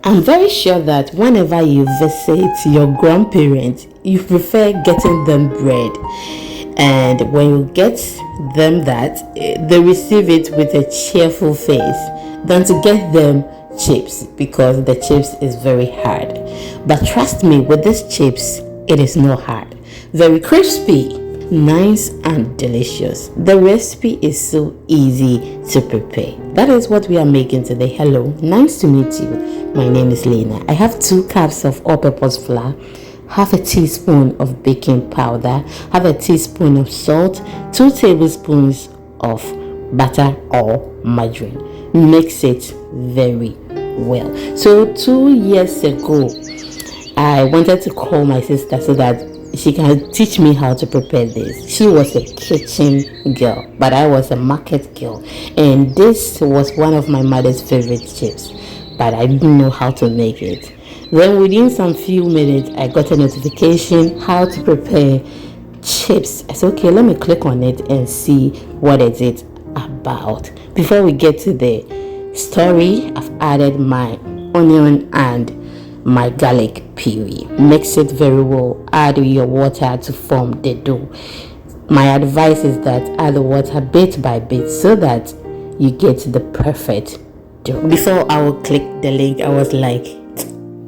I'm very sure that whenever you visit your grandparents, you prefer getting them bread, and when you get them that, they receive it with a cheerful face than to get them chips, because the chips is very hard. But trust me, with these chips, it is not hard. Very crispy, nice and delicious. The recipe is so easy to prepare. That is what we are making today. Hello, nice to meet you. My name is Lena. I have 2 cups of all-purpose flour, half a teaspoon of baking powder, half a teaspoon of salt, 2 tablespoons of butter or margarine. Mix it very well. So 2 years ago, I wanted to call my sister so that she can teach me how to prepare this. She was a kitchen girl, but I was a market girl, and this was one of my mother's favorite chips, but I didn't know how to make it. Then within some few minutes, I got a notification how to prepare chips. I said, okay, let me click on it and see what is it about. Before we get to the story, I've added my onion and my garlic puree. Mix it very well. Add your water to form the dough. My advice is that add the water bit by bit so that you get the perfect dough. Before I will click the link, I was like,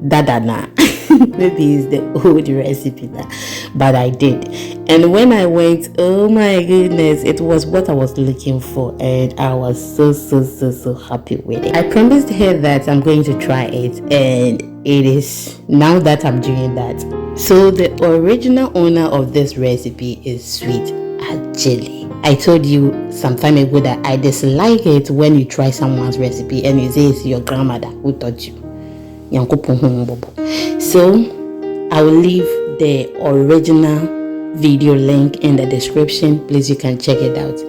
nah. Maybe it's the old recipe now, but I did. And when I went, oh my goodness, it was what I was looking for, and I was so happy with it. I promised her that I'm going to try it, and it is now that I'm doing that. So the original owner of this recipe is Sweet Ajili. I told you some time ago that I dislike it when you try someone's recipe and you say it's your grandmother who taught you. So I will leave the original video link in the description. Please, you can check it out.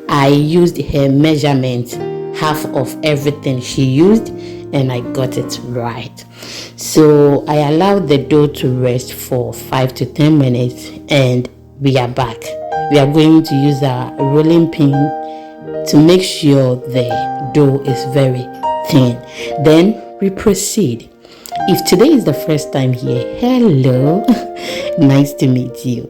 I used her measurement, half of everything she used, and I got it right. So I allowed the dough to rest for 5 to 10 minutes, and we are back. We are going to use our rolling pin to make sure the dough is very thin. Then we proceed. If today is the first time here, hello, nice to meet you.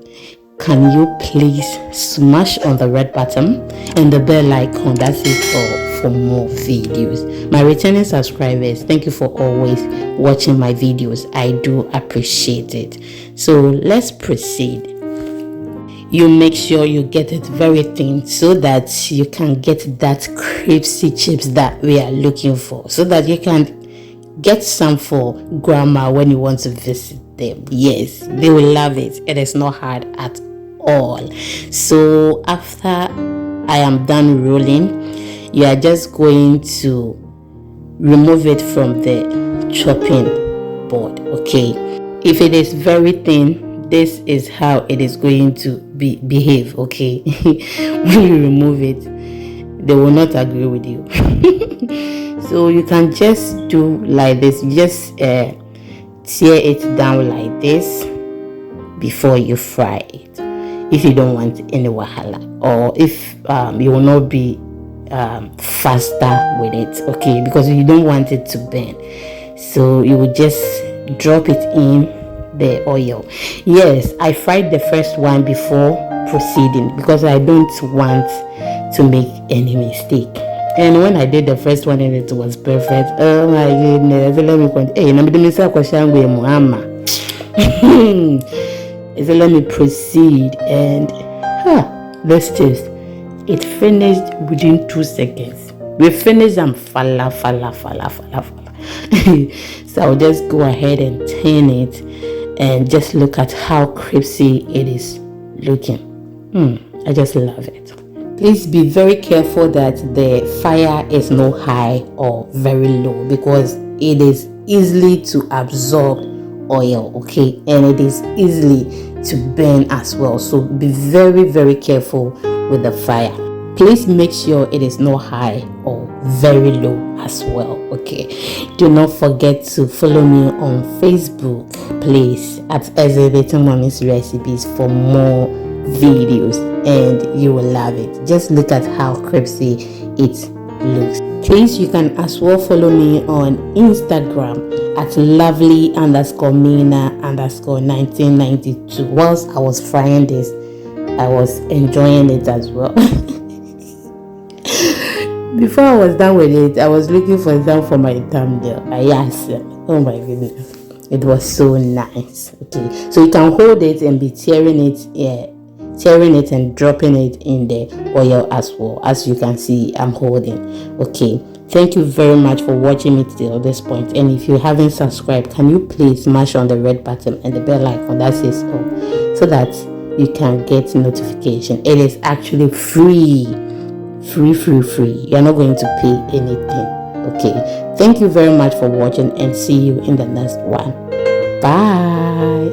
Can you please smash on the red button and the bell icon? That's it for more videos. My returning subscribers, thank you for always watching my videos. I do appreciate it. So let's proceed. You make sure you get it very thin so that you can get that crispy chips that we are looking for, so that you can get some for grandma when you want to visit them. Yes, they will love it. It is not hard at all. So after I am done rolling, you are just going to remove it from the chopping board. Okay, if it is very thin, this is how it is going to behave. Okay, when you remove it, they will not agree with you. So you can just do like this. Just tear it down like this before you fry it, if you don't want any wahala, or if you will not be faster with it. Okay, because you don't want it to burn, so you will just drop it in the oil. Yes, I fried the first one before proceeding because I don't want to make any mistake. And when I did the first one and it was perfect, oh my goodness, let me continue. So let me proceed, and let's taste. It finished within 2 seconds. We finished and fala. So I'll just go ahead and turn it and just look at how crispy it is looking. I just love it. Please be very careful that the fire is not high or very low, because it is easily to absorb oil, okay, and it is easily to burn as well. So be very careful with the fire. Please make sure it is not high or very low as well. Okay, do not forget to follow me on Facebook, please, at Exhibiting Mommy's Recipes for more videos, and you will love it. Just look at how crispy it looks. Please, you can as well follow me on Instagram at lovely_mina_1992. Whilst I was frying this, I was enjoying it as well. Before I was done with it, I was looking for them for my thumbnail. Yes, oh my goodness, it was so nice. Okay, so you can hold it and be tearing it and dropping it in the oil as well. As you can see, I'm holding. Okay, thank you very much for watching me till this point. And if you haven't subscribed, can you please smash on the red button and the bell icon that says all, so that you can get notification. It is actually free. You're not going to pay anything. Okay, thank you very much for watching, and see you in the next one. Bye.